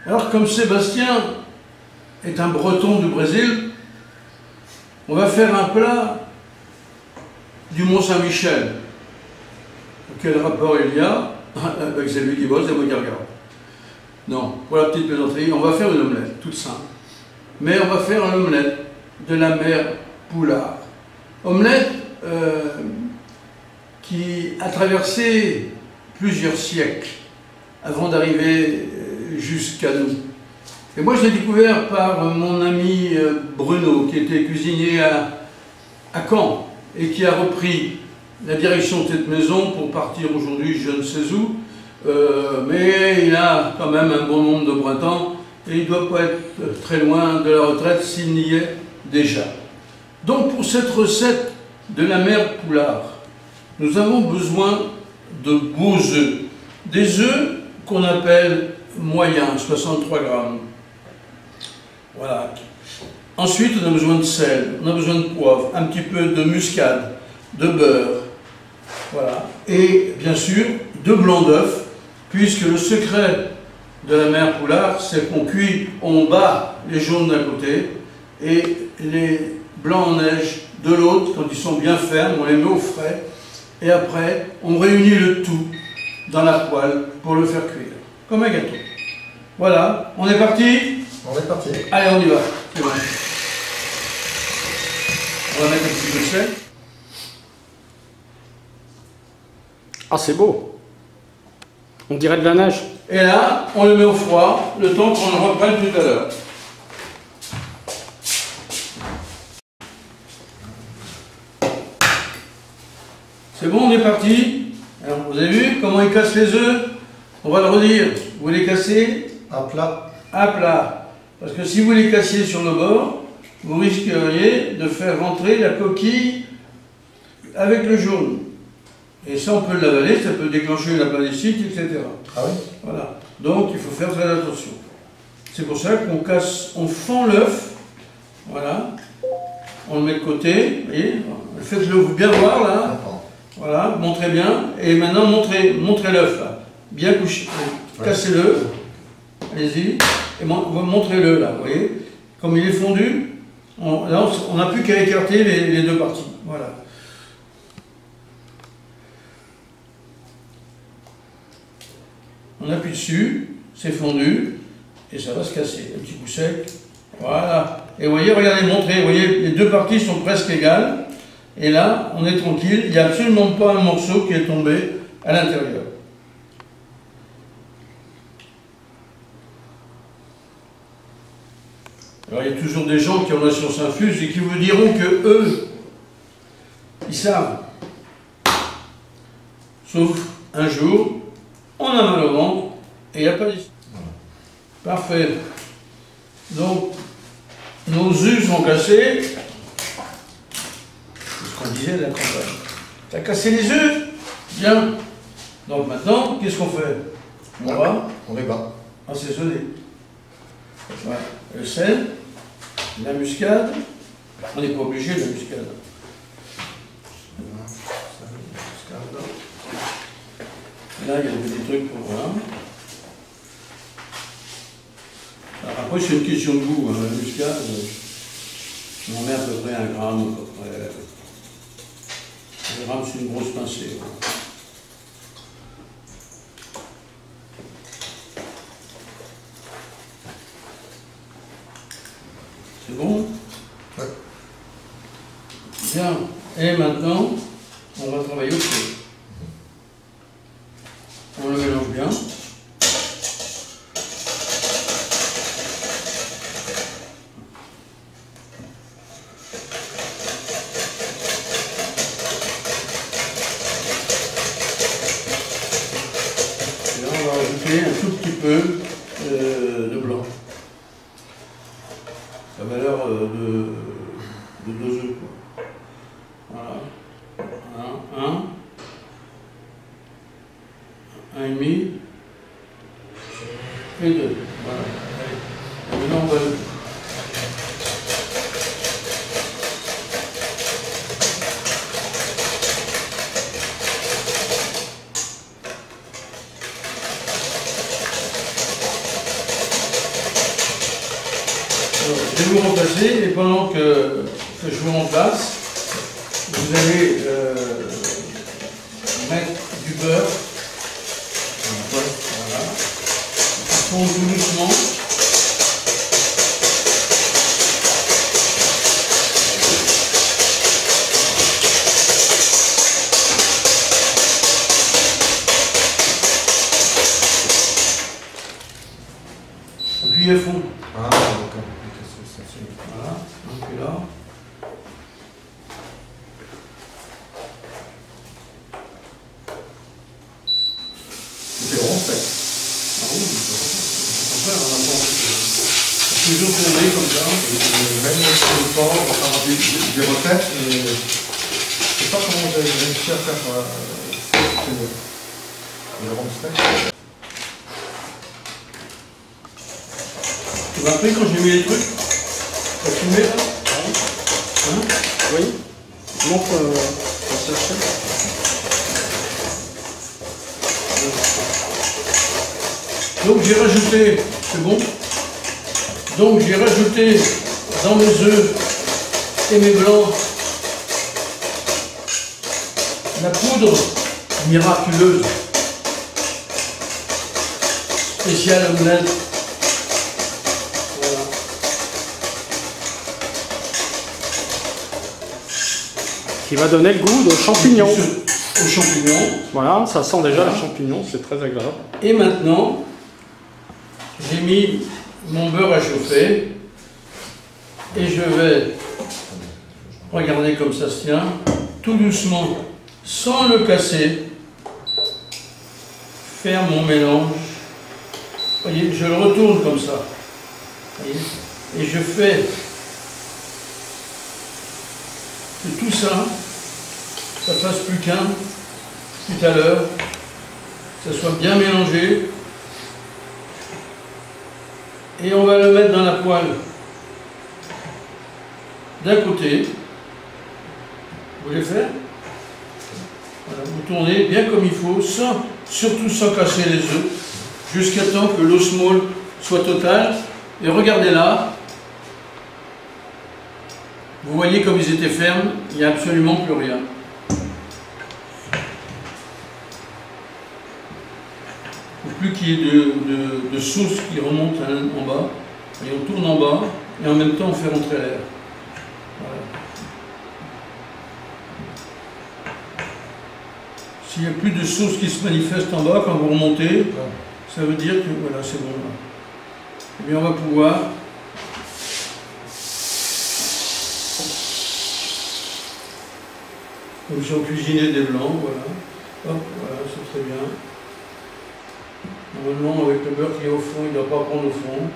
Alors, comme Sébastien est un breton du Brésil, on va faire un plat du Mont-Saint-Michel. Quel rapport il y a avec celui qui bosse et moi qui regarde? Non, pour la petite plaisanterie, on va faire une omelette, toute simple. Mais on va faire une omelette de la mère Poulard. Omelette qui a traversé plusieurs siècles avant d'arriver jusqu'à nous. Et moi, je l'ai découvert par mon ami Bruno, qui était cuisinier à Caen et qui a repris la direction de cette maison pour partir aujourd'hui, je ne sais où. Mais il a quand même un bon nombre de printemps et il ne doit pas être très loin de la retraite s'il n'y est déjà. Donc, pour cette recette de la mère Poulard, nous avons besoin de beaux œufs. Des œufs qu'on appelle moyens, 63 grammes. Voilà. Ensuite, on a besoin de sel, on a besoin de poivre, un petit peu de muscade, de beurre. Voilà. Et bien sûr, de blanc d'œuf, puisque le secret de la mère Poulard, c'est qu'on cuit, on bat les jaunes d'un côté et les blancs en neige de l'autre, quand ils sont bien fermes, on les met au frais. Et après, on réunit le tout dans la poêle pour le faire cuire, comme un gâteau. Voilà, on est parti? On est parti. Allez, on y va. C'est bon. On va mettre un petit peu de sel. Ah, c'est beau. On dirait de la neige. Et là, on le met au froid, le temps qu'on le reprenne tout à l'heure. C'est bon, on est parti. Alors, vous avez vu comment il casse les œufs? On va le redire. Vous les cassez À plat. à plat. Parce que si vous les cassiez sur le bord, vous risqueriez de faire rentrer la coquille avec le jaune. Et ça, on peut l'avaler, ça peut déclencher la appendicite, etc. Ah oui? Voilà. Donc, il faut faire très attention. C'est pour ça qu'on casse, on fend l'œuf. Voilà. On le met de côté. Vous voyez? Faites-le bien voir, là. Voilà, montrez bien. Et maintenant, montrez l'œuf, là. Bien couché. Cassez-le. Allez-y. Et montrez-le, là. Vous voyez? Comme il est fondu, là, on n'a plus qu'à écarter les deux parties. Voilà. On appuie dessus, c'est fondu, et ça va se casser. Un petit coup sec. Voilà. Et vous voyez, regardez, montrez. Vous voyez, les deux parties sont presque égales. Et là, on est tranquille. Il n'y a absolument pas un morceau qui est tombé à l'intérieur. Alors, il y a toujours des gens qui ont la science infuse et qui vous diront que eux, ils savent. Sauf un jour, on a mal au ventre et il n'y a pas d'issue. Parfait. Donc, nos œufs sont cassés. C'est ce qu'on disait à la campagne. T'as cassé les œufs? Bien. Donc maintenant, qu'est-ce qu'on fait? On les bat. Assaisonner. Voilà. Le sel, la muscade. On n'est pas obligé de la muscade. Là, il y a des petits trucs pour voir. Alors, après, c'est une question de goût. Hein. La muscade, on en met à peu près 1 gramme. À peu près. 1 gramme, c'est une grosse pincée. Hein. C'est bon? Ouais. Bien. Et maintenant, on va travailler au feu. On le mélange bien. Et là, on va rajouter un tout petit peu de blanc. La valeur de 2 œufs. Voilà. Un et demi et 2. Voilà. Allez. Et maintenant, on va le... Je vais vous remplacer et pendant que je vous remplace, vous allez mettre du beurre. Voilà. On fond tout doucement. Appuyez à fond. Ah, d'accord. Voilà, donc là. C'est bon, en fait. Ah oui, on peut toujours tourner comme ça. Même sur le temps, enfin, des recettes, mais je sais pas comment j'ai réussi à faire le rond steak. Tu m'as appris quand j'ai mis les trucs? T'as filmé là? Hein? Oui. Montre la sachet. Donc j'ai rajouté, c'est bon? Donc j'ai rajouté dans mes œufs et mes blancs la poudre miraculeuse spéciale omelette. Voilà. Qui va donner le goût de champignons. Aux champignons. Voilà, ça sent déjà Voilà. les champignons, c'est très agréable. Et maintenant, j'ai mis mon beurre à chauffer et je vais, regardez comme ça se tient, tout doucement, sans le casser, faire mon mélange. Vous voyez, je le retourne comme ça. Vous voyez, et je fais que tout ça, ça fasse plus qu'un tout à l'heure, que ça soit bien mélangé. Et on va le mettre dans la poêle d'un côté. Vous voulez faire? Voilà, vous tournez bien comme il faut, surtout sans casser les œufs, jusqu'à temps que l'osmole soit totale. Et regardez là, vous voyez comme ils étaient fermes, il n'y a absolument plus rien. Il ne faut plus qu'il y ait de sauce qui remonte en bas. Et on tourne en bas et en même temps on fait rentrer l'air. Voilà. S'il n'y a plus de sauce qui se manifeste en bas quand vous remontez, ça veut dire que voilà, c'est bon. Là. Et bien on va pouvoir comme si on cuisinait des blancs, voilà. Hop, voilà, c'est très bien. Normalement, avec le beurre qui est au fond, il ne doit pas prendre au fond.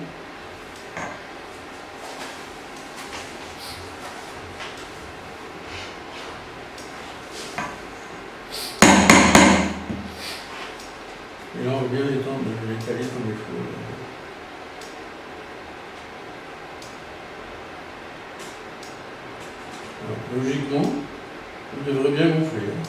Et là, on va bien les caler comme il faut. Alors, logiquement, il devrait bien gonfler. Hein.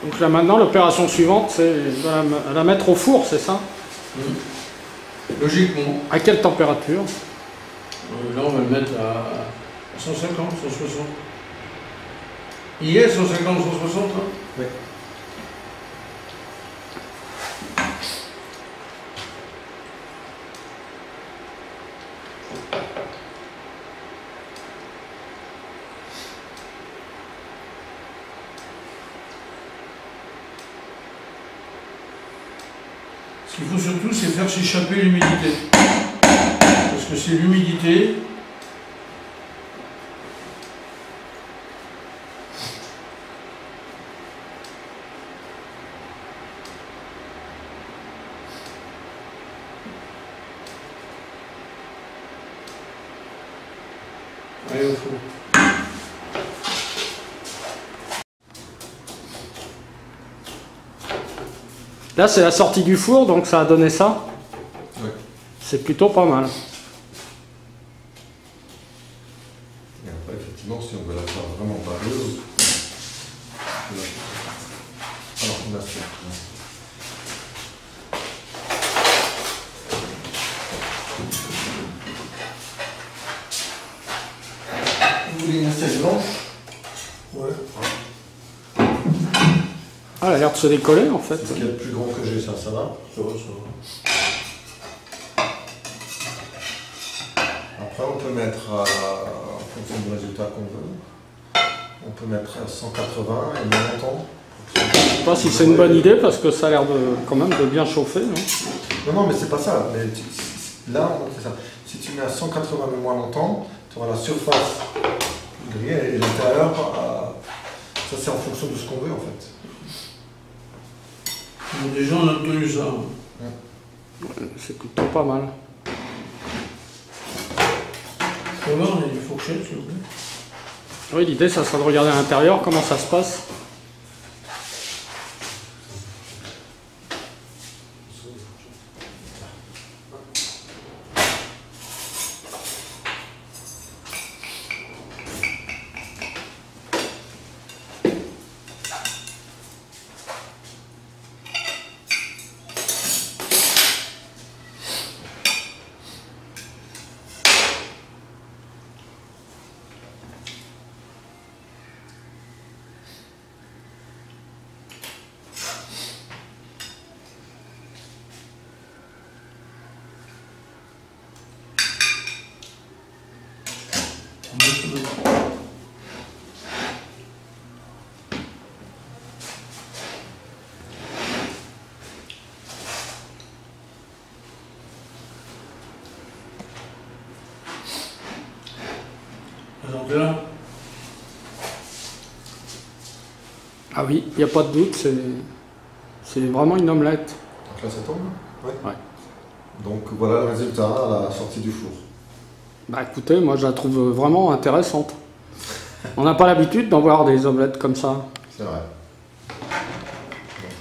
Donc là maintenant, l'opération suivante, c'est de la mettre au four, c'est ça? Logiquement. À quelle température? Là, on va le mettre à 150, 160. Il est 150, 160, hein? Oui. Ce qu'il faut surtout, c'est faire s'échapper l'humidité. Parce que c'est l'humidité allez au four. Là, c'est la sortie du four, donc ça a donné ça. Oui. C'est plutôt pas mal. Et après, effectivement, si on veut la faire vraiment pareilleuse, alors on a fait. Vous voulez une assiette blanche? Ouais. Ah, elle a l'air de se décoller en fait. C'est ce qu'il y a de plus grand que j'ai, ça va? Ça va, ça va. Après, on peut mettre, en fonction du résultat qu'on veut, on peut mettre 180 et moins longtemps. Je sais pas si c'est une bonne idée parce que ça a l'air quand même de bien chauffer, non? Non, mais c'est pas ça. Mais là, on fait ça. Si tu mets à 180 mais moins longtemps, tu auras la surface grillée et l'intérieur, ça c'est en fonction de ce qu'on veut en fait. Des gens ont obtenu ça. Ouais, c'est plutôt pas mal. Faut voir, on a des fourchettes, s'il vous plaît. Oui, l'idée, ça sera de regarder à l'intérieur comment ça se passe. Là. Ah oui, il n'y a pas de doute, c'est vraiment une omelette. Donc là ça tombe? Ouais. Ouais. Donc voilà le résultat à la sortie du four. Bah écoutez, moi je la trouve vraiment intéressante. On n'a pas l'habitude d'en voir des omelettes comme ça. C'est vrai.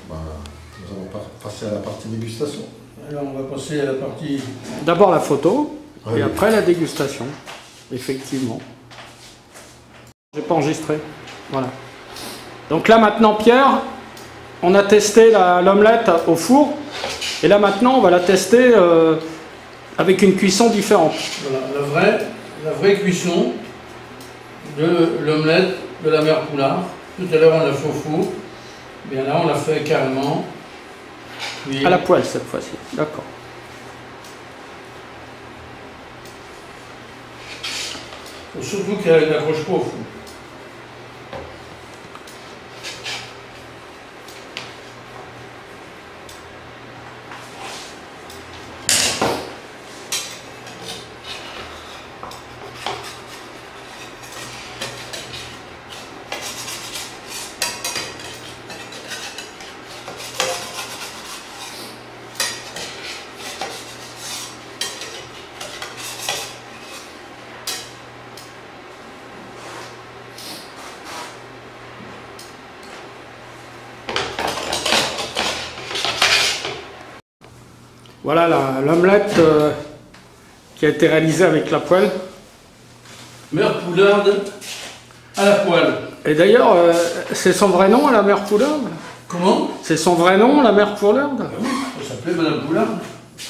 Donc nous allons passer à la partie dégustation. Alors on va passer à la partie... D'abord la photo, Oui. et après la dégustation. Effectivement. J'ai pas enregistré. Voilà. Donc là maintenant Pierre, on a testé l'omelette au four. Et là maintenant on va la tester avec une cuisson différente. Voilà, la vraie cuisson de l'omelette de la mère Poulard. Tout à l'heure on l'a fait au four. Bien là on l'a fait carrément. À la poêle cette fois-ci. D'accord. Faut surtout qu'elle n'accroche pas au four. Voilà l'omelette qui a été réalisée avec la poêle. Mère Poularde à la poêle. Et d'ailleurs, c'est son vrai nom, la mère Poularde? Comment? C'est son vrai nom, la mère Poularde? Oui, ça s'appelait Madame Poularde.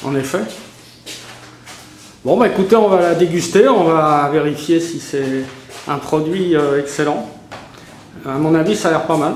En effet. Bon, bah écoutez, on va la déguster, on va vérifier si c'est un produit excellent. À mon avis, ça a l'air pas mal.